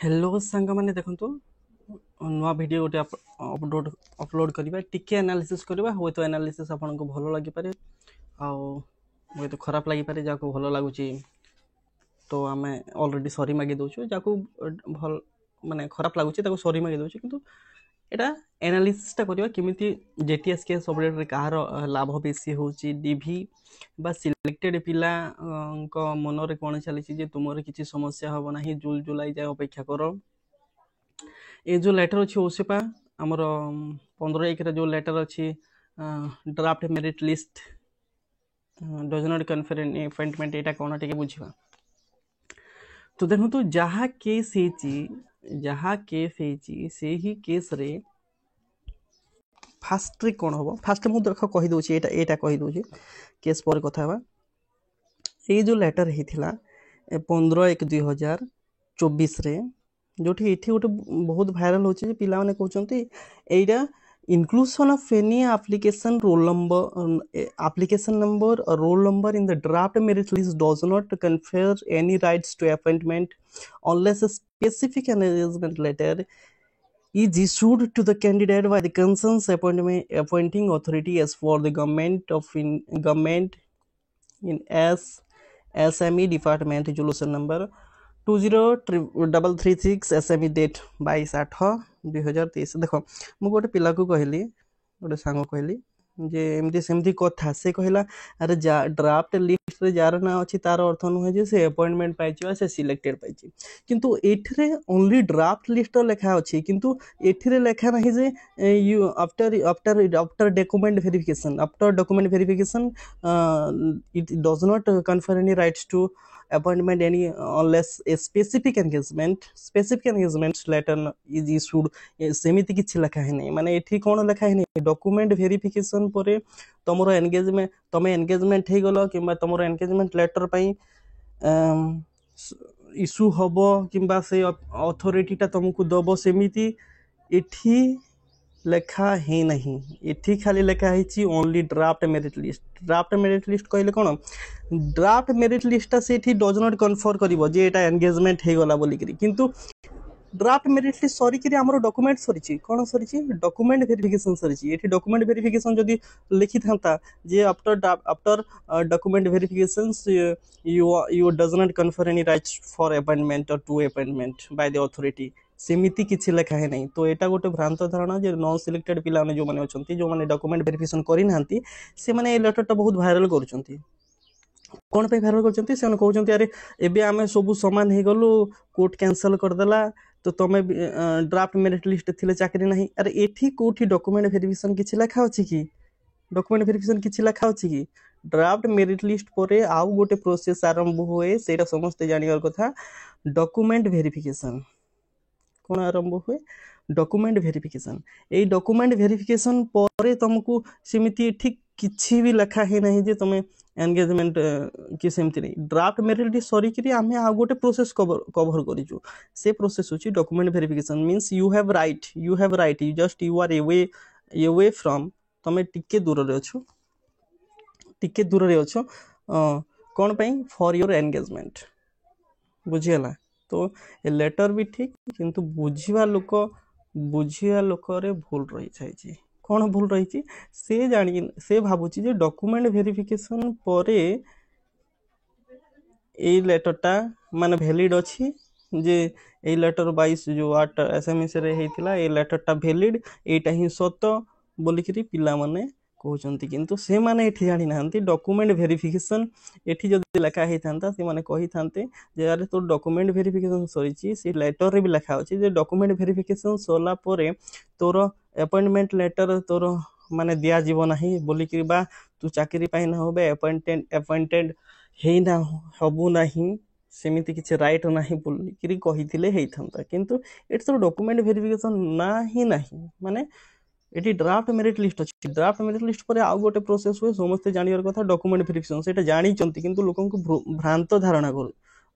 Hello सांग मैंने देखो नुआ वीडियो गोटे अपलोड करवा टिके एनालिसिस करवा हुए तो एनालिसिस आपको भल लगिपारे आए तो खराब लगिपारे जहाँ भल लगुच तो आम अलरेडी सरी मागी दौचु जहाँ भल माने खराब लगुच सरी मागी दौचु किंतु एटा एनालिसिसटा करवा केमिति जेटीएस केस अपडेट कहार लाभ बेसी होची डीवी बा सिलेक्टेड पिला मन रे कौन चली तुम किसी समस्या हम ना जूल जुलाई जाए अपेक्षा कर ये जो लेटर अच्छी ओसेपा आमर 15 जो लेटर अच्छी draft merit list does not confer any appointment यहाँ कौन टे बुझा तो देखो तो जहाँ केस से ही केस रे फास्ट रे कौन हम फास्ट मुझे देख कहीदे यहाँ कहीदे केस पर कथा ये जो लेटर होता 15/1/2024 रे जो ये गोटे बहुत भाइराल होची पिला माने कहउचंती एटा inclusion of any application number or roll number in the draft merit list does not confer any rights to appointment unless a specific engagement letter is issued to the candidate by the concerned appointing authority as for the government in SME department resolution number 20336 SME date 22/8/2023 देख मु गोटे पिला को कहली गोटे सांग कहली जे एमती सेमती कथा से कहला अरे ड्राफ्ट लिस्ट रे जार ना अच्छी तार अर्थ नुहे जे से अपॉइंटमेंट पाइछि से सिलेक्टेड पाइछि किंतु एठरे ओनली ड्राफ्ट लिस्ट लेखा अच्छी किंतु एठरे लेखा नहीं जे you after document verification it does not confer any rights to appointment any unless a specific engagement letter is issued सेमिति किछि लिखा है नहीं माने एठी कोन लिखा है नहीं डॉक्यूमेंट वेरिफिकेशन परे तमरो एंगेजमेंट तमे एंगेजमेंट हे गलो किबा तमरो एंगेजमेंट लेटर पई इशू हबो किबा से अथॉरिटीटा तुमको दबो सेमिति एठी लेखा है नहीं एठी खाली लेखा है ओनली ड्राफ्ट मेरिट लिस्ट कहले कौन ड्राफ्ट मेरिट लिस्ट से does not confer करिवो J Etah engagement हे गला बोली करी किंतु ड्राफ्ट मेरिट लिस्ट सरी करी हमरो डॉक्यूमेंट सरीची कौन सरीची डॉक्यूमेंट वेरिफिकेशन सरीची एठी डॉक्यूमेंट वेरिफिकेशन जदी लिखि थांता जे after document verification you does not confer any rights for appointment और to appointment by the authority सेमिति किछि लेखा है नहीं तो यहाँ गोटे भ्रांत धारणा जे नॉन सिलेक्टेड पिला जो मैंने अच्छा जो मैंने डॉक्यूमेंट वेरिफिकेशन करना से मैंने लेटरटा बहुत भाइराल करुँच कौन पे भाइराल करछंती से कहउछंती अरे एबे आमे सब समान हे गलु कोर्ट कैंसल कर देला तो तमे ड्राफ्ट मेरिट लिस्ट थिले चाकरी नहीं अरे एठी कोठी डॉक्यूमेंट वेरिफिकेशन किछि लेखा अछि कि डॉक्यूमेंट वेरिफिकेशन किछि लेखा अछि कि ड्राफ्ट मेरिट लिस्ट परे आउ गोटे प्रोसेस आरंभ हुए सेटा समस्त जानियर कथा डॉक्यूमेंट वेरिफिकेशन कौन आरंभ हुए डॉक्यूमेंट वेरिफिकेशन ये डॉक्यूमेंट वेरिफिकेशन पर तुमको सेमिति ठीक किछि भी लिखा है नहीं जे तुम एंगेजमेंट कि सेमती नहीं ड्राफ्ट मेरिट सरी करी आमे आ गोटे प्रोसेस कवर करिजु से प्रोसेस होची document verification means you have right you just you are away from तमे टिके दूर रे अछो कौन पई फॉर योर एंगेजमेंट बुझियला तो ए लेटर भी ठीक किंतु बुझिवा लोक रे भूल रही जाइए कौन भूल रही से भावुची जे डॉक्यूमेंट वेरिफिकेशन परे ए लेटरटा माने वैलिड अच्छी जे ए लेटर 22 जो 8 एसएमएस रे हेतिला ए लेटरटा वैलिड एटा ही सत बोलिकरी पिला माने कहते किंतु से माने एठी जानी नांती डॉक्यूमेंट वेरिफिकेशन एठी जदि लिखा हे थांता से माने कहि थांते जे अरे तो डॉक्यूमेंट वेरिफिकेशन सरीची से लेटर रे भी लिखा अछि जे डॉक्यूमेंट वेरिफिकेशन सोला परे तोर अपॉइंटमेंट लेटर तोर माने दिया जीव नाही बोली कि बा तू चाकरी पाई ना होबे अपॉइंटेड हे ना हबु नाही सेमिति किछि राइट नाही बोली कि कहिथिले हे थांता किंतु एट तो डॉक्यूमेंट वेरिफिकेशन नाही माने ये ड्राफ्ट मेरिट लिस्ट अच्छी ड्राफ्ट मेरिट लिस्ट पर आउ गोटे प्रोसेस हुए समस्ते जानियर कथा डॉक्यूमेंट वेरिफिकेशन से जानी किंतु लोक भ्रांत धारणा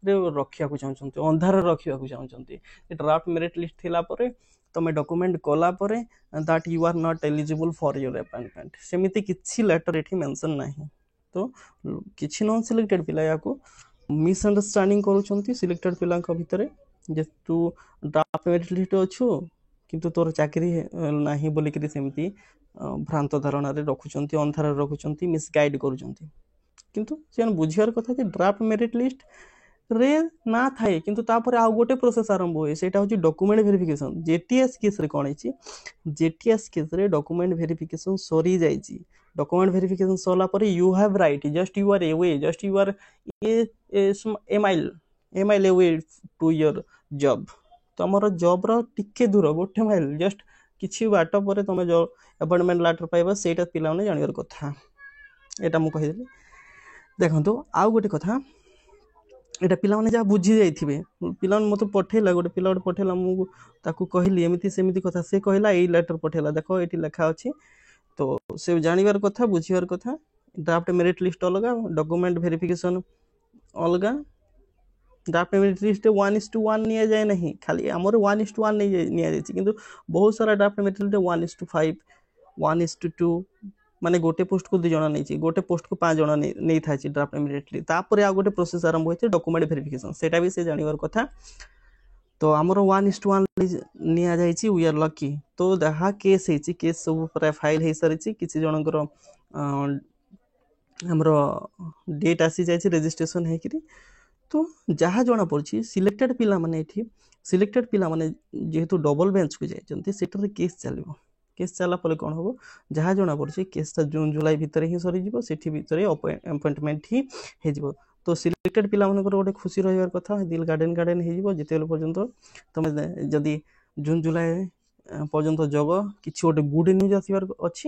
रखा चाहते अंधार रखा चाहते ड्राफ्ट मेरिट लिस्ट थिला परे तुम डॉक्यूमेंट कला परे that you are not eligible for your appointment सेमिति किछि लेटर एठी मेंशन नाही तो किछि नॉन सिलेक्टेड पिला या को मिसअंडरस्टैंडिंग करूछंती सिलेक्टेड पिला भितर ଯେ ତୁ ଡ୍ରାଫ୍ଟ ମେରିଟ୍ ଲିଷ୍ଟ ଅଛୁ କିନ୍ତୁ ତୋର ଚାକିରି ନାହିଁ ବୋଲିକିରି ସେମିତି ଭ୍ରାନ୍ତ ଧାରଣାରେ ରଖୁଛନ୍ତି, ଅନ୍ଧାରରେ ରଖୁଛନ୍ତି, ମିସଗାଇଡ୍ କରୁଛନ୍ତି। କିନ୍ତୁ ସେମାନେ ବୁଝିବାର କଥା ଯେ ଡ୍ରାଫ୍ଟ ମେରିଟ୍ ଲିଷ୍ଟ ରେ ନା ଥାଏ କିନ୍ତୁ ତାପରେ ଆଉ ଗୋଟେ ପ୍ରୋସେସ୍ ଆରମ୍ଭ ହୁଏ, ସେଇଟା ହେଉଛି ଡକୁମେଣ୍ଟ ଭେରିଫିକେସନ୍। ଜେଟିଏସ୍ କେସ୍ରେ କ'ଣ ହେଇଛି, ଜେଟିଏସ୍ କେସ୍ରେ ଡକୁମେଣ୍ଟ ଭେରିଫିକେସନ୍ ସରିଯାଇଛି। ଡକୁମେଣ୍ଟ ଭେରିଫିକେସନ୍ ସରିଲା ପରେ you have right, just you are away, just you are a mile away to your job. ତମର ଜବ୍ର ଟିକେ ଦୂର, ଗୋଟେ ମାଇଲ୍ ଜଷ୍ଟ କିଛି ବାଟ ପରେ ତମେ ଯେଉଁ ଆପଏଣ୍ଟମେଣ୍ଟ ଲେଟର ପାଇବ, ସେଇଟା ପିଲାମାନେ ଜାଣିବାର କଥା। ଏଇଟା ମୁଁ କହିଦେଲି। ଦେଖନ୍ତୁ ଆଉ ଗୋଟେ କଥା, ଏଇଟା ପିଲାମାନେ ଯାହା ବୁଝି ଯାଇଥିବେ, ପିଲାମାନେ ମୋତେ ପଠେଇଲା, ଗୋଟେ ପିଲା ଗୋଟେ ପଠେଇଲା, ମୁଁ ତାକୁ କହିଲି ଏମିତି ସେମିତି କଥା, ସେ କହିଲା ଏଇ ଲେଟର ପଠେଇଲା, ଦେଖ ଏଇଠି ଲେଖା ଅଛି। ତ ସେ ଜାଣିବାର କଥା, ବୁଝିବାର କଥା। ଡ୍ରାଫ୍ଟ ମେରିଟ୍ ଲିଷ୍ଟ ଅଲଗା, ଡକୁମେଣ୍ଟ ଭେରିଫିକେସନ୍ ଅଲଗା। ଡ୍ରାଫ୍ଟ ମେରିଟ୍ ଲିଷ୍ଟରେ 1:1 ନିଆଯାଏ ନାହିଁ, ଖାଲି ଆମର 1:1 ନିଆଯାଇଛି, କିନ୍ତୁ ବହୁତ ସାରା ଡ୍ରାଫ୍ଟ ମେରିଟ୍ ଲିଷ୍ଟରେ 1:5, 1:2, ମାନେ ଗୋଟେ ପୋଷ୍ଟକୁ 2 ଜଣ ନେଇଛି, ଗୋଟେ ପୋଷ୍ଟକୁ 5 ଜଣ ନେଇଥାଇଛି ଡ୍ରାଫ୍ଟ ମେରିଟ୍ ଲିଷ୍ଟ। ତାପରେ ଆଉ ଗୋଟେ ପ୍ରୋସେସ୍ ଆରମ୍ଭ ହୋଇଛି ଡକୁମେଣ୍ଟ ଭେରିଫିକେସନ୍, ସେଇଟା ବି ସେ ଜାଣିବାର କଥା। ତ ଆମର 1:1 ନିଆଯାଇଛି, ୱି ଆର୍ ଲକି। ତ ଯାହା କେସ୍ ହେଇଛି, କେସ୍ ସବୁ ପ୍ରାୟ ଫାଇଲ୍ ହେଇସାରିଛି। କିଛି ଜଣଙ୍କର ଆମର ଡେଟ୍ ଆସିଯାଇଛି ରେଜିଷ୍ଟ୍ରେସନ୍ ହେଇକିରି। ତ ଯାହା ଜଣାପଡ଼ୁଛି ସିଲେକ୍ଟେଡ୍ ପିଲାମାନେ, ଏଠି ସିଲେକ୍ଟେଡ୍ ପିଲାମାନେ ଯେହେତୁ ଡବଲ୍ ବେଞ୍ଚକୁ ଯାଇଛନ୍ତି, ସେଠାରେ କେସ୍ ଚାଲିବ। କେସ୍ ଚାଲିଲା ପରେ କ'ଣ ହେବ, ଯାହା ଜଣାପଡ଼ୁଛି କେସ୍ଟା ଜୁନ୍ ଜୁଲାଇ ଭିତରେ ହିଁ ସରିଯିବ, ସେଠି ଭିତରେ ଆପଏଣ୍ଟମେଣ୍ଟ ହିଁ ହେଇଯିବ। ତ ସିଲେକ୍ଟେଡ୍ ପିଲାମାନଙ୍କର ଗୋଟେ ଖୁସି ରହିବାର କଥା, ଦିଲ୍ ଗାର୍ଡେନ୍ ହେଇଯିବ ଯେତେବେଳେ ପର୍ଯ୍ୟନ୍ତ ତମେ ଯଦି ଜୁନ୍ ଜୁଲାଇ ପର୍ଯ୍ୟନ୍ତ ଜଗ, କିଛି ଗୋଟେ ଗୁଡ୍ ନ୍ୟୁଜ୍ ଆସିବାର ଅଛି।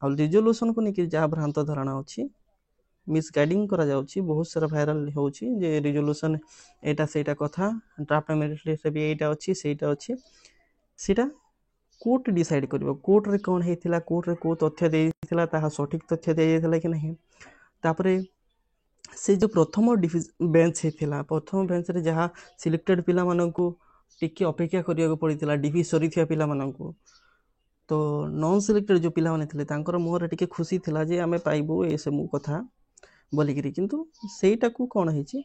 ଆଉ ରିଜଲ୍ୟୁସନ୍କୁ ନେଇକି ଯାହା ଭ୍ରାନ୍ତ ଧାରଣା ଅଛି, ମିସଗାଇଡିଂ କରାଯାଉଛି, ବହୁତ ସାରା ଭାଇରାଲ ହେଉଛି ଯେ ରିଜଲ୍ୟୁସନ୍ ଏଇଟା ସେଇଟା କଥା, ଡ୍ରାଫ୍ଟ ମେରିଟ୍ ଲିଷ୍ଟରେ ବି ଏଇଟା ଅଛି ସେଇଟା ଅଛି। ସେଇଟା କୋର୍ଟ ଡିସାଇଡ୍ କରିବ, କୋର୍ଟରେ କ'ଣ ହେଇଥିଲା, କୋର୍ଟରେ କେଉଁ ତଥ୍ୟ ଦେଇଥିଲା, ତାହା ସଠିକ୍ ତଥ୍ୟ ଦିଆଯାଇଥିଲା କି ନାହିଁ। ତାପରେ ସେ ଯେଉଁ ପ୍ରଥମ ବେଞ୍ଚ ହେଇଥିଲା, ପ୍ରଥମ ବେଞ୍ଚରେ ଯାହା ସିଲେକ୍ଟେଡ୍ ପିଲାମାନଙ୍କୁ ଟିକେ ଅପେକ୍ଷା କରିବାକୁ ପଡ଼ିଥିଲା, ଡିଭି ସରିଥିବା ପିଲାମାନଙ୍କୁ, ତ ନନ୍ ସିଲେକ୍ଟେଡ୍ ଯେଉଁ ପିଲାମାନେ ଥିଲେ ତାଙ୍କର ମୁହଁରେ ଟିକେ ଖୁସି ଥିଲା ଯେ ଆମେ ପାଇବୁ ଏସବୁ କଥା ବୋଲିକିରି। କିନ୍ତୁ ସେଇଟାକୁ କ'ଣ ହେଇଛି,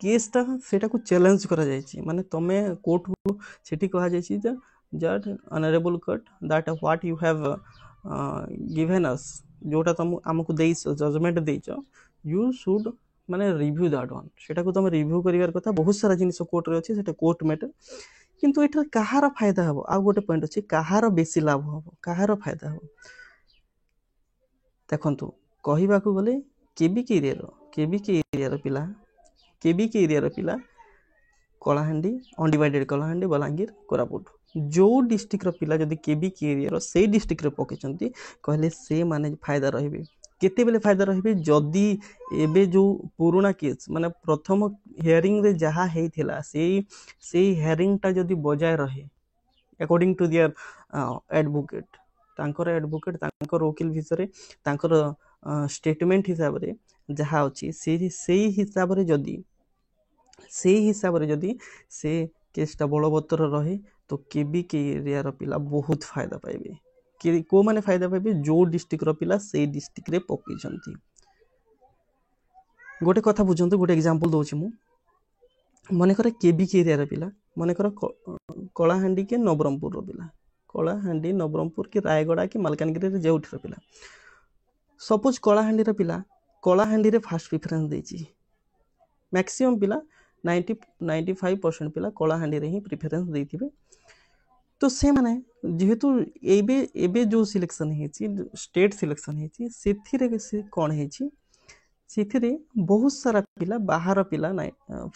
କେସ୍ଟା ସେଇଟାକୁ ଚ୍ୟାଲେଞ୍ଜ କରାଯାଇଛି। ମାନେ ତମେ କୋର୍ଟକୁ ସେଠି କୁହାଯାଇଛି ଯେ ଜଜ୍ honourable court, that what you have given us, ଯେଉଁଟା ଆମକୁ ଦେଇଛ, ଜଜମେଣ୍ଟ ଦେଇଛ, ୟୁ ସୁଡ୍ ମାନେ ରିଭ୍ୟୁ ଦ୍ୟାଟ୍ ୱାନ୍, ସେଟାକୁ ତମେ ରିଭ୍ୟୁ କରିବାର କଥା। ବହୁତ ସାରା ଜିନିଷ କୋର୍ଟରେ ଅଛି, ସେଟା କୋର୍ଟ ମ୍ୟାଟର। କିନ୍ତୁ ଏଠାରେ କାହାର ଫାଇଦା ହେବ, ଆଉ ଗୋଟେ ପଏଣ୍ଟ ଅଛି, କାହାର ବେଶୀ ଲାଭ ହେବ, କାହାର ଫାଇଦା ହେବ। ଦେଖନ୍ତୁ କହିବାକୁ ଗଲେ କେବିକେ ଏରିଆର ପିଲା କଳାହାଣ୍ଡି, ଅନଡିଭାଇଡେଡ୍ କଳାହାଣ୍ଡି, ବଲାଙ୍ଗୀର, କୋରାପୁଟ, ଯେଉଁ ଡିଷ୍ଟ୍ରିକ୍ଟର ପିଲା ଯଦି କେବିକେ ଏରିଆର ସେଇ ଡିଷ୍ଟ୍ରିକ୍ଟରେ ପକେଇଛନ୍ତି, କହିଲେ ସେମାନେ ଫାଇଦା ରହିବେ। କେତେବେଳେ ଫାଇଦା ରହିବେ, ଯଦି ଏବେ ଯେଉଁ ପୁରୁଣା କେସ୍, ମାନେ ପ୍ରଥମ ହିୟରିଂରେ ଯାହା ହେଇଥିଲା, ସେଇ ହିୟରିଂଟା ଯଦି ବଜାୟ ରହେ, ଆକର୍ଡିଂ ଟୁ ଦିୟର ଆଡଭୋକେଟ୍, ତାଙ୍କର ଓକିଲ ଭିତରେ ତାଙ୍କର ଷ୍ଟେଟମେଣ୍ଟ ହିସାବରେ ଯାହା ଅଛି, ସେଇ ହିସାବରେ ଯଦି ସେ କେସ୍ଟା ବଳବତ୍ତର ରହେ, ତ କେବିକେ ଏରିଆର ପିଲା ବହୁତ ଫାଇଦା ପାଇବେ। କେଉଁମାନେ ଫାଇଦା ପାଇବେ, ଯେଉଁ ଡିଷ୍ଟ୍ରିକ୍ଟର ପିଲା ସେଇ ଡିଷ୍ଟ୍ରିକ୍ଟରେ ପକେଇଛନ୍ତି। ଗୋଟେ କଥା ବୁଝନ୍ତୁ, ଗୋଟେ ଏକ୍ଜାମ୍ପଲ୍ ଦେଉଛି ମୁଁ। ମନେକର କେବିକେ ଏରିଆର ପିଲା, ମନେକର କଳାହାଣ୍ଡି କି ନବରଙ୍ଗପୁରର ପିଲା, କଳାହାଣ୍ଡି, ନବରଙ୍ଗପୁର କି ରାୟଗଡ଼ା କି ମାଲକାନଗିରିରେ ଯେଉଁଠିର ପିଲା, ସପୋଜ କଳାହାଣ୍ଡିର ପିଲା କଳାହାଣ୍ଡିରେ ଫାଷ୍ଟ ପ୍ରିଫରେନ୍ସ ଦେଇଛି। ମ୍ୟାକ୍ସିମମ୍ ପିଲା 95% ପିଲା କଳାହାଣ୍ଡିରେ ହିଁ ପ୍ରିଫରେନ୍ସ ଦେଇଥିବେ। ତ ସେମାନେ ଯେହେତୁ ଏବେ ଯେଉଁ ସିଲେକ୍ସନ୍ ହେଇଛି, ଷ୍ଟେଟ୍ ସିଲେକ୍ସନ୍ ହେଇଛି, ସେଥିରେ ସେ କ'ଣ ହେଇଛି, ସେଥିରେ ବହୁତ ସାରା ପିଲା ବାହାର ପିଲା,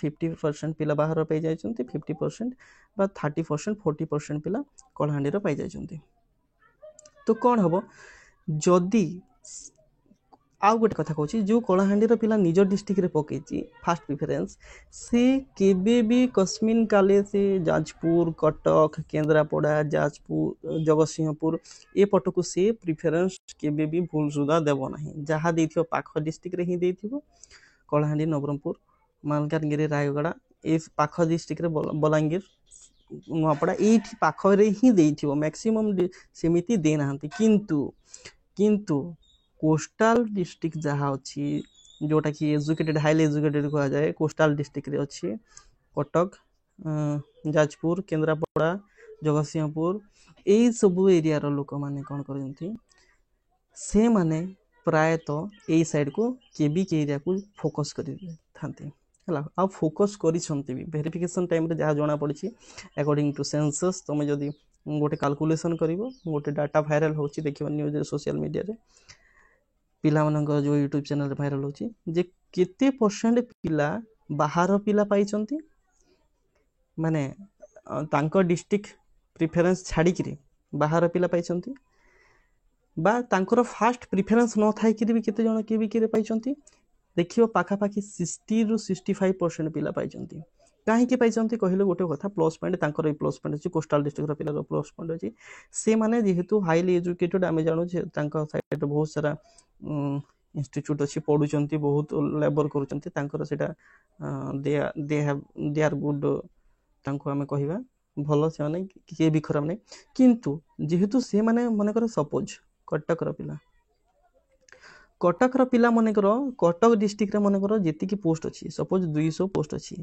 50% ପିଲା ବାହାର ପାଇଯାଇଛନ୍ତି, 50% ବା 30%, 40% ପିଲା କଳାହାଣ୍ଡିର ପାଇଯାଇଛନ୍ତି। ତ କ'ଣ ହେବ, ଯଦି ଆଉ ଗୋଟେ କଥା କହୁଛି, ଯେଉଁ କଳାହାଣ୍ଡିର ପିଲା ନିଜ ଡିଷ୍ଟ୍ରିକ୍ଟରେ ପକେଇଛି ଫାଷ୍ଟ ପ୍ରିଫରେନ୍ସ, ସେ କେବେ ବି କସ୍ମିନ୍ କାଲେ ସେ ଯାଜପୁର, କଟକ, କେନ୍ଦ୍ରାପଡ଼ା, ଯାଜପୁର, ଜଗତସିଂହପୁର ଏପଟକୁ ସେ ପ୍ରିଫରେନ୍ସ କେବେ ବି ଭୁଲ ସୁଧା ଦେବ ନାହିଁ। ଯାହା ଦେଇଥିବ ପାଖ ଡିଷ୍ଟ୍ରିକ୍ଟରେ ହିଁ ଦେଇଥିବ। କଳାହାଣ୍ଡି, ନବରଙ୍ଗପୁର, ମାଲକାନଗିରି, ରାୟଗଡ଼ା, ଏ ପାଖ ଡିଷ୍ଟ୍ରିକ୍ଟରେ ବଲାଙ୍ଗୀର, ନୂଆପଡ଼ା, ଏଇଠି ପାଖରେ ହିଁ ଦେଇଥିବ। ମ୍ୟାକ୍ସିମମ୍ ସେମିତି ଦେଇନାହାନ୍ତି। କିନ୍ତୁ କୋଷ୍ଟାଲ ଡିଷ୍ଟ୍ରିକ୍ଟ ଯାହା ଅଛି, ଯେଉଁଟାକି ଏଜୁକେଟେଡ୍, ହାଇଲି ଏଜୁକେଟେଡ୍ କୁହାଯାଏ, କୋଷ୍ଟାଲ ଡିଷ୍ଟ୍ରିକ୍ଟରେ ଅଛି, कटक जाजपुर केन्द्रापड़ा जगतसिंहपुर यही सबू एरिया लोक मैंने कौन करते से माने प्रायतः यही साइड को केबीके एरिया को फोकस करते आ फोकस करिसंती भी वेरिफिकेशन टाइम रे जहाँ जना पड़ी अकॉर्डिंग टू सेंसस तुम जदि गोटे कैलकुलेशन करिवो गोटे डाटा भाइराल होची देखिबो न्यूज सोशल मीडिया रे पिला मानकर जो यूट्यूब चैनल भाइराल होची जे केते परसेंट पिला बाहर पिला पाइचंती माने तांको डिस्ट्रिक्ट प्रिफरेंस छाड़ी बाहर पिला पाइचंती बा तांकर फास्ट प्रिफरेंस न थाई कि भी केते जण केबीके रे पाइचंती देखियो पाखापाखि 60 रु 65% पिला पाइचंती कहीं पाइचंती कहले गोटे कथा प्लस पॉइंट तांकर प्लस पॉइंट अछि कोस्टल डिस्ट्रिक्ट पिला प्लस पॉइंट अछि से माने जेहेतु हाईली एजुकेटेड आमे जानु जे तांका साइड बहुत सारा इंस्टीट्यूट अच्छी पढ़ुचंती बहुत लेबर करूचंती तांकर सेटा दे आर गुड तांको आमे कहिबा भलो से माने के भी खराब नहीं किंतु जेहेतु से माने मन कर सपोज कटक पिला मनकर कटक डिस्ट्रिक्ट रे मनकर जेतिकी पोस्ट अच्छी सपोज 200 पोस्ट अच्छी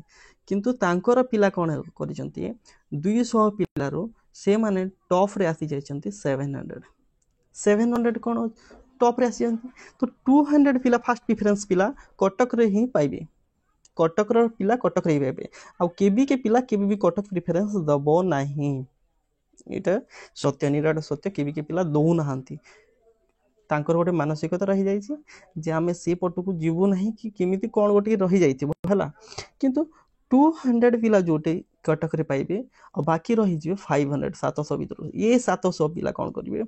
किंतु तांकर पिला कौन करिसंती 200 पिलारो से माने टॉप रे आसी जाइछंती 700 कौन टॉप रे आसी तो 200 पिला फास्ट प्रिफरेंस पिला कटक रे ही पाइबे कटक रो पिला कटक रे पाइबे आ केबी के पिला केबी भी कटक प्रिफरेंस दबो नाही एटा सत्य निराट सत्य केबी के पिला दउ नहांती तांकर गोटे मानसिकता रही जाइए जे आमे से पटु को जीवु नहीं कि केमिति कोन गोटे रही जाइथिबो हला किंतु 200 पिला जोटे कटक रे पाइबे और बाकी रही जिवे 500 700 भीतर ये 700 पिला कोन करिवे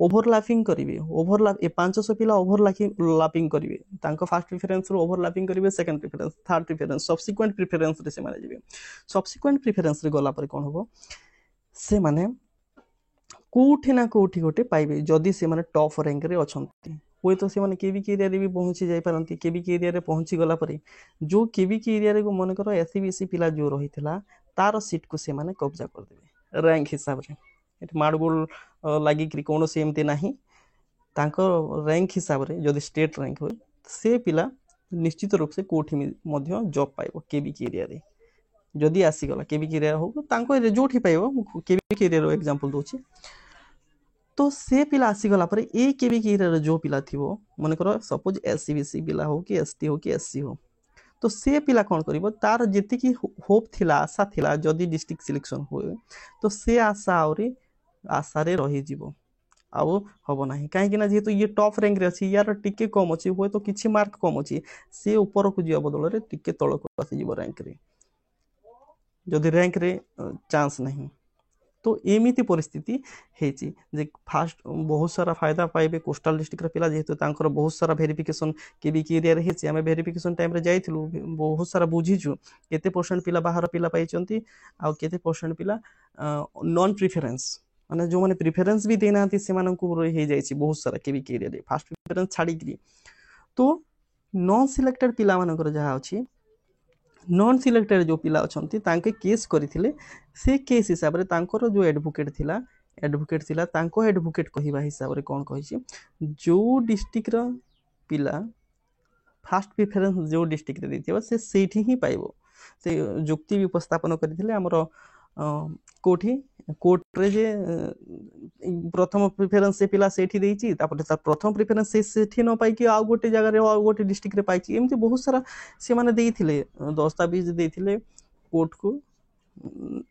ओवरलैपिंग करिवे ओवरलैप ए 500 पिला ओवरलैपिंग करिवे तांको फर्स्ट प्रेफरेंस रो ओवरलैपिंग करिवे second preference third preference subsequent preference रे से माने जिवे सब्सिक्वेंट प्रेफरेंस रे गला पर कोन होबो से माने कोठी ना कोठी गोटे पाइबे जदि से माने टॉप रैंक रे अछंती होय तो से माने केबीके एरिया रे भी पहुंची जाई पारंती केबीके एरिया रे पहुंची गला परे जो केबीके एरिया रे को मन करो एससीबीसी पिला जो रहितला तार सीट को से माने कब्जा कर देबे रैंक हिसाब रे एट माडगोल लागि कि कोनो से एमते नाही तांको रैंक हिसाब रे जदि स्टेट रैंक होय से पिला निश्चित रूप से कोठी मध्य जॉब पाइबो केबीके एरिया रे जदि आसी गला केबीके एरिया हो तांको जोठी पाइबो केबीके एरिया रो एग्जांपल दोची तो से पिला आसीगला पर ए केबीके एरिया जो पिला थिबो मन करो सपोज एससीबीसी पिला हो कि एसटी हो कि एससी हो तो से पिला कौन करिवो तार जेति की होप थिला आशा थिला जदि डिस्ट्रिक्ट सिलेक्शन होए तो से आशा आउरी आशा रे रही जीवो आउ हबो नाही काहे कि ना जेहेतु ये टॉप रैंक रे अछि यार टिके कम अछि होय तो किछि मार्क कम अछि से ऊपर को जिया बदल रे टिके तळ को आसी जीवो रैंक रे जदि रैंक रे चांस नहीं तो एमिति परिस्थिति हेची जे फास्ट बहुत सारा फायदा पाइबे कोस्टल डिस्ट्रिक्ट पिला जेहेतु तांकर बहुत सारा वेरिफिकेशन केबीके एरिया रे हेची आमे वेरिफिकेशन टाइम रे जाइथिलु बहुत सारा बुझीछु केते परसेंट पिला बाहर पिला पाइचंती आ केते परसेंट पिला नॉन प्रिफरेंस माने जो माने प्रिफरेंस भी देनाती से मानन को हे जाइछि बहुत सारा केबीके एरिया रे फास्ट प्रिफरेंस छाडी कि तो नॉन सिलेक्टेड पिला मानकर जहा अछि नॉन सिलेक्टेड जो पिला अछंती तांके केस करथिले से केस हिसाब रे तांकर जो एडवोकेट थिला तांको एडवोकेट कहिबा हिसाब रे कोन कहिछि जो डिस्ट्रिक्ट रो पिला फास्ट प्रेफरेंस जो डिस्ट्रिक्ट रे देथिबो से सेठी ही पाइबो से जुक्ति भी उपस्थापन करथिले हमरो कोठी कोर्ट रे जे प्रथम प्रेफरेंस से पिला सेठी देइछि तापर तार प्रथम प्रेफरेंस से सेठी न पाई कि आ गोटे जगह रे आ गोटे डिस्ट्रिक्ट रे पाइछि एमति बहुत सारा से माने देइथिले दस्तावेज देइथिले कोर्ट को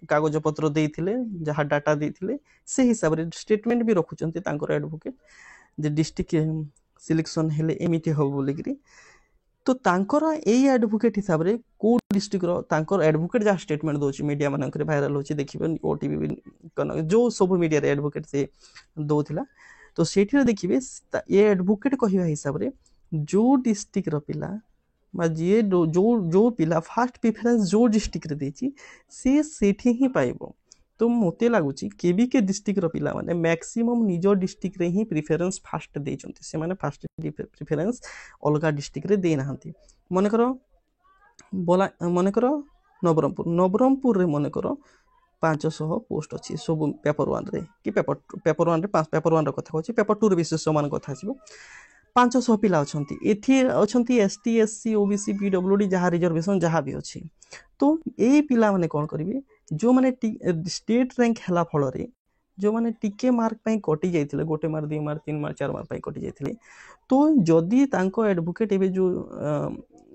कागज पत्र देइथिले जहा डाटा देइथिले से हिसाब रे स्टेटमेंट भी रखुचंती तांकर एडवोकेट जे डिस्ट्रिक्ट सिलेक्शन हेले एमिति हो बोली कि तो तांकर एई एडवोकेट हिसाब रे को डिस्ट्रिक्ट रो तांकर एडवोकेट जा स्टेटमेंट दोछि मीडिया मानक रे वायरल होछि देखिबे ओटीवी जो सब मीडिया रे एडवोकेट से दोथिला तो सेठी रे देखिबे ए एडवोकेट कहिबा हिसाब रे जो डिस्ट्रिक्ट रो पिला बा जे जो पिला फास्ट प्रेफरेंस जो डिस्ट्रिक्ट रे देछि से सेठी ही पाइबो तो मते लागुची केबीके डिस्ट्रिक्ट रो पिला माने मैक्सिमम निजो डिस्ट्रिक्ट रे ही प्रेफरेंस फास्ट देइचंती से माने फास्ट प्रेफरेंस अलगा डिस्ट्रिक्ट रे दे नाहंती मने करो बोला मने करो नवरंगपुर रे मने करो 500 पोस्ट अछि सब पेपर 1 रे कि पेपर 1 रे 5 पेपर 1 रो कथा होछि पेपर 2 रे विशेष समान कथा छिबो 500 पिला अछंती एथि अछंती एसटी एससी ओबीसी पीडब्ल्यूडी जहाँ रिजर्वेशन जहाँ भी अच्छी तो यही पिला माने कौन करेंगे जो माने स्टेट रैंक है फल जो माने टिके मार्क पाई कटि जाइथिले गोटे मार्क 2 मार्क 3 मार्क 4 मार्क पाई कटि जाइथिले तो जदि तांको एडवोकेट एबे जो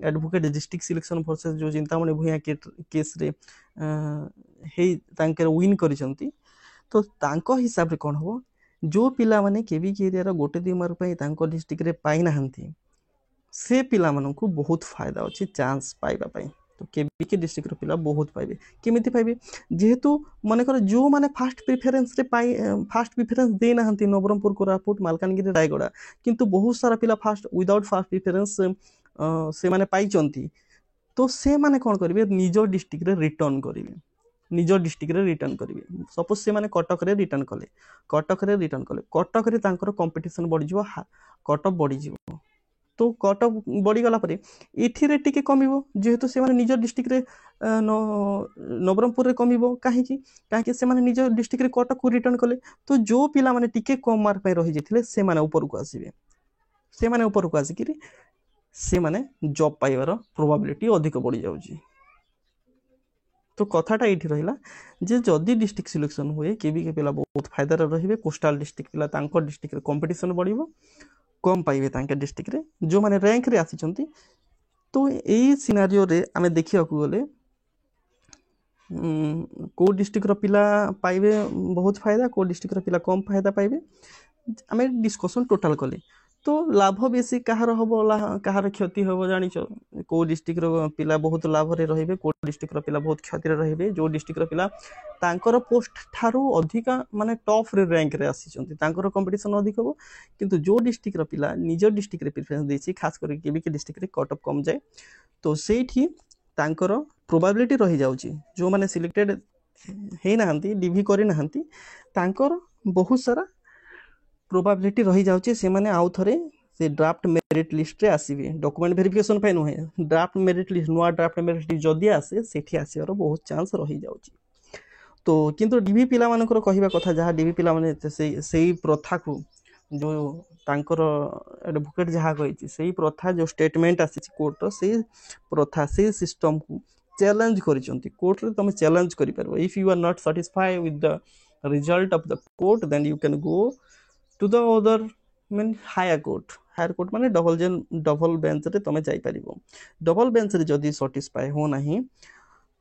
एडवोकेट डिस्ट्रिक्ट सिलेक्शन फोर्सेस जो चिंतामणि भूया केस रे हे तांकर विन करिसंती तो तांको हिसाब रे कौन हो जो पिला माने केबीके एरिया गोटे 2 मार्क पाई तांको डिस्ट्रिक्ट रे पाई नाहंती से पिला माननकु बहुत फायदा अच्छी चांस पाइबा पाई तो केबीके डिस्ट्रिक्ट पिला बहुत पाइबे केमिति पाइबे जेहेतु मनकर जो माने फास्ट प्रिफरेंस रे पाई फास्ट प्रिफरेंस दे नाहंती नवरंगपुर कोरापुट मालकानगिरी रायगड़ा किंतु बहुत सारा पिला फास्ट विदाउट फास्ट प्रिफरेंस से माने पाइचंती तो से माने कोन करिवे निजो डिस्ट्रिक्ट रे रिटर्न करिवे निज डिस्ट्रिक्ट रे रिटर्न करिवे सपोज से माने कटक रे रिटर्न कले कटक रे तांकर कंपटीशन बढ़ जिवो कटअप बढ़ी जिवो तो कटअप बढ़ी गला परे एथिरे टिके कमिबो जेहेतु से माने निज डिस्ट्रिक्ट रे नवरंगपुर रे कमिबो काहे से माने निज डिस्ट्रिक्ट रे कटक को रिटर्न कले तो जो पिला माने टिके कम मार्क पे रही जेथिले से माने ऊपर को आसीबे से माने ऊपर को आसिकिरी से माने जॉब पाइबार प्रोबेबिलिटी अधिक बढ़ी जाउची तो कथाटा ये रहा जे जदि डिस्ट्रिक्ट सिलेक्शन हुए केबीके पिला बहुत फायदा रहिबे कोस्टल डिस्ट्रिक्ट पिला तांको डिस्ट्रिक्ट रे कंपटीशन बढ़िबो कम पाइबे तांके डिस्ट्रिक्ट रे जो माने रैंक रे आसीचंती तो एई सिनारियो रे आमे देखिया को गले को डिस्ट्रिक्ट रो पिला पाइबे बहुत फायदा को डिस्ट्रिक्ट रो पिला कम फायदा पाइबे आमे डिस्कशन टोटल कले तो लाभ बेसी कहार हम कहार क्षति हम जानिच को डिस्ट्रिक्ट रो पिला बहुत लाभ रे रहिबे को डिस्ट्रिक्ट रो पिला बहुत क्षति रे रहिबे जो डिस्ट्रिक्ट रो पिला तांकर पोस्ट ठारू अधिका माने टॉप रे रैंक रे आसीचंती तांकर कंपटीशन अधिक हो किंतु जो डिस्ट्रिक्ट रो पिला निज डिस्ट्रिक्ट रे प्रेफरेंस देछि खास कर केबीके डिस्ट्रिक्ट रे कट ऑफ कम जाए तो सेठी तांकर प्रोबेबिलिटी रही जाउची जो माने सिलेक्टेड हे नाहंती डीवी करि नाहंती तांकर बहुत सारा प्रोबेबिलिटी रही जाउची से माने आउ थरे से ड्राफ्ट मेरिट लिस्ट रे आसीबे डॉक्यूमेंट वेरिफिकेशन पे नुहे ड्राफ्ट मेरिट लिस्ट नुआ ड्राफ्ट मेरिट लिस्ट जदि आसे सेठी आसीबार बहुत चांस रही जाउची तो किंतु डीवी पिला मानकर कहिबा कथा जहाँ डीवी पिला माने सेई प्रथा को जो तांकर एडवोकेट जहाँ कही से प्रथा जो स्टेटमेंट आसी कोर्ट से प्रथा से सिस्टम को चैलेंज करिसंती कोर्ट रे तुम चैलेंज करि परबो if you are not satisfied with the result of the court then you can go to the other mean higher court माने डबल बेंच रे तुम जाई परिबो डबल बेंच रे जदी सैटिस्फाई हो नाही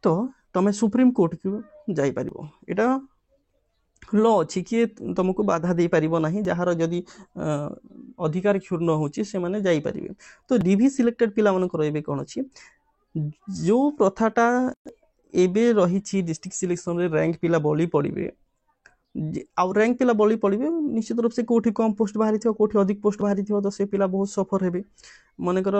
तो तुम सुप्रीम कोर्ट को जाई परिबो एटा लॉ अच्छी किए तुमको बाधा दे पारिबो नाही जहार जदी अधिकार क्षुण्ण होची से माने जाई परिबे तो डीवी सिलेक्टेड पिला मन करबे कोन अछि जो प्रथाटा एबे रही डिस्ट्रिक्ट सिलेक्शन रे रैंक पिला बली पड़िबे आउ रैंक पिला बली पड़िबे निश्चित रूप से कोठी कम पोस्ट बाहरी थियो कोठी अधिक पोस्ट बाहरी थियो तो से पिला बहुत सफर हेबे मनकर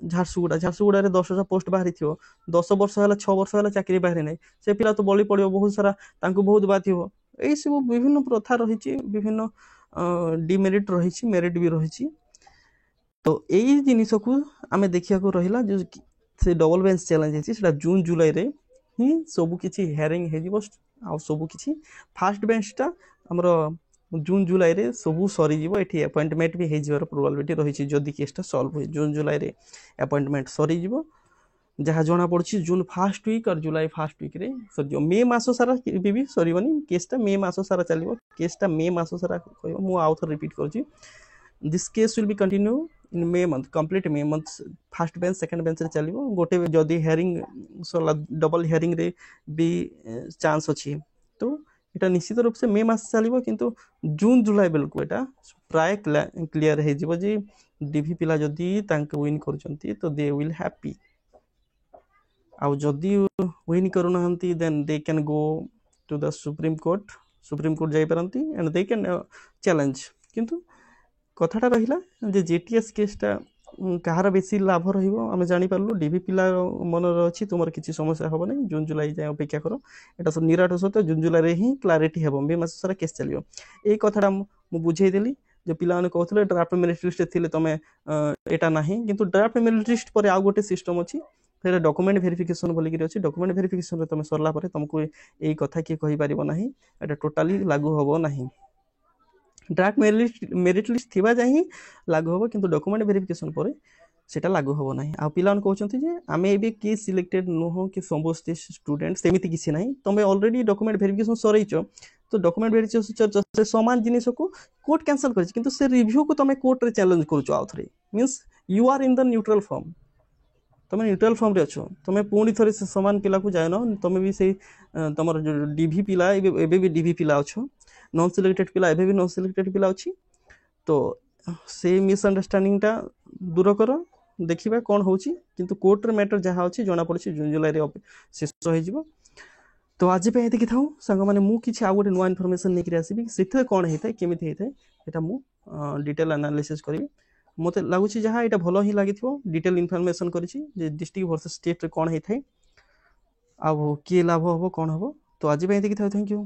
झारसुगुड़ा रे 10,000 पोस्ट बाहरी थियो 10 वर्ष है 6 वर्ष है चाकरी बाहरी नहीं से पिला तो बली पड़ो बहुत सारा तांको बहुत बात हो यही सब विभिन्न प्रथा रही विभिन्न डिमेरिट रही मेरिट भी रही तो यही जिनिस को आम देखा रहा जो से डबल बेंच चैलेंज है जून जुलाई रे ही सब किसी हेयरिंग हो सब किसी फास्ट बेंचटा आमर जून जुलाई रे सब सरीज ये अपॉइंटमेंट भी हो प्रोबेबिलिटी रही जदि केसटा सॉल्व हुए जून जुलाई रे अपॉइंटमेंट सरीज जहाँ जना पड़ी जून फास्ट वीक और जुलाई फास्ट वीक रे सर मे मास सारा भी सरबनी केसटा मे मास सारा चलो केसटा मे मास सारा कह मुझे आउ थ रिपीट कर this case will be continue in May month complete May month fast bench second bench रे चलिबो गोटे जदि हेयरिंग सरला डबल हेयरिंग रे भी चांस अच्छी तो এটা নিশ্চিত रूप से मे मास चलो किंतु जून जुलाई बेलू एटा प्राय क्लियर हो जी डीवी पिला जदि विन कर तो दे विल हैप्पी आउ जदि विन करूना then they can go to the supreme court जाई पारंती एंड दे कैन चैलेंज किंतु कथाटा रहिला जे जेटीएस केसटा कहार बेसी लाभ रही जापारू डीवी पिला मन अच्छी तुम किसी समस्या हम नहीं जून जुलाई जाए अपेक्षा कर यहाँ सब निराट सहित जून जुलाई ही क्लारिटी हे मे मास सारा केस चलो यही कथाटा मुझे बुझेदेली जो पिला कहते ड्राफ्ट मेरिट लिस्ट थे तुम यहाँ ना कि ड्राफ्ट मेरिट लिस्ट पर आउ गोटे सिस्टम अच्छी फिर डॉक्यूमेंट वेरिफिकेशन बोलिक अच्छी डॉक्यूमेंट वेरिफिकेशन तुम सरला तुमको यही कथा किए कहीपर ना यहाँ टोटाली लागू हम ना ଡ୍ରାଫ୍ଟ ମେରିଟ୍ ଲିଷ୍ଟ ଥିବା ଯାଏ ହିଁ ଲାଗୁ ହେବ, କିନ୍ତୁ ଡକୁମେଣ୍ଟ ଭେରିଫିକେସନ୍ ପରେ সেটা লাগু হব না। আর পিলাମାନେ କହୁଛନ୍ତି ଯେ ଆମେ ଏବେ କିଏ ସିଲେକ୍ଟେଡ୍ ନୁହଁ କି ସମସ୍ତେ ଷ୍ଟୁଡେଣ୍ଟ, ସେମିତି କିଛି ନାହିଁ। ତମେ ଅଲରେଡି ଡକୁମେଣ୍ଟ ଭେରିଫିକେସନ୍ ସରେଇଛ, ତ ଡକୁମେଣ୍ଟ ଭେରିଫିକେସନ୍ ସେ ସମାନ ଜିନିଷକୁ କୋର୍ଟ କ୍ୟାନସଲ୍ କରିଛି, କିନ୍ତୁ ସେ ରିଭ୍ୟୁକୁ ତମେ କୋର୍ଟରେ ଚ୍ୟାଲେଞ୍ଜ କରୁଛ ଆଉ ଥରେ। Means you are in the neutral form, ତମେ ନ୍ୟୁଟ୍ରାଲ ଫର୍ମରେ ଅଛ। ତମେ ପୁଣି ଥରେ ସେ ସମାନ ପିଲାକୁ ଯାଇନ, ତମେ ବି ସେଇ ତମର ଡିଭି ପିଲା ଏବେ ବି ଡିଭି ପିଲା ଅଛ, ନନ୍ ସିଲେକ୍ଟେଡ୍ ପିଲା ଏବେ ବି ନନ୍ ସିଲେକ୍ଟେଡ୍ ପିଲା ଅଛି। ତ ସେଇ ମିସ୍ଅଣ୍ଡରଷ୍ଟାଣ୍ଡିଂଟା ଦୂର କର, ଦେଖିବା କ'ଣ ହେଉଛି। କିନ୍ତୁ କୋର୍ଟରେ ମ୍ୟାଟର୍ ଯାହା ଅଛି ଜଣାପଡ଼ୁଛି ଜୁନ୍ ଜୁଲାଇରେ ଶେଷ ହେଇଯିବ। ତ ଆଜି ପାଇଁ ଏତିକି ଥାଉ ସାଙ୍ଗମାନେ। ମୁଁ କିଛି ଆଉ ଗୋଟେ ନୂଆ ଇନଫର୍ମେସନ୍ ନେଇକରି ଆସିବି, ସେଥିରେ କ'ଣ ହେଇଥାଏ କେମିତି ହେଇଥାଏ ସେଇଟା ମୁଁ ଡିଟେଲ୍ ଆନାଲିସିସ୍ କରିବି। ମୋତେ ଲାଗୁଛି ଯାହା ଏଇଟା ଭଲ ହିଁ ଲାଗିଥିବ। ଡିଟେଲ୍ ଇନଫର୍ମେସନ୍ କରିଛି ଯେ ଡିଷ୍ଟ୍ରିକ୍ଟ ଭର୍ସେସ୍ ଷ୍ଟେଟ୍ରେ କ'ଣ ହେଇଥାଏ, ଆଉ କିଏ ଲାଭ ହେବ କ'ଣ ହେବ। ତ ଆଜି ପାଇଁ ଏତିକି ଥାଉ, ଥ୍ୟାଙ୍କ ୟୁ।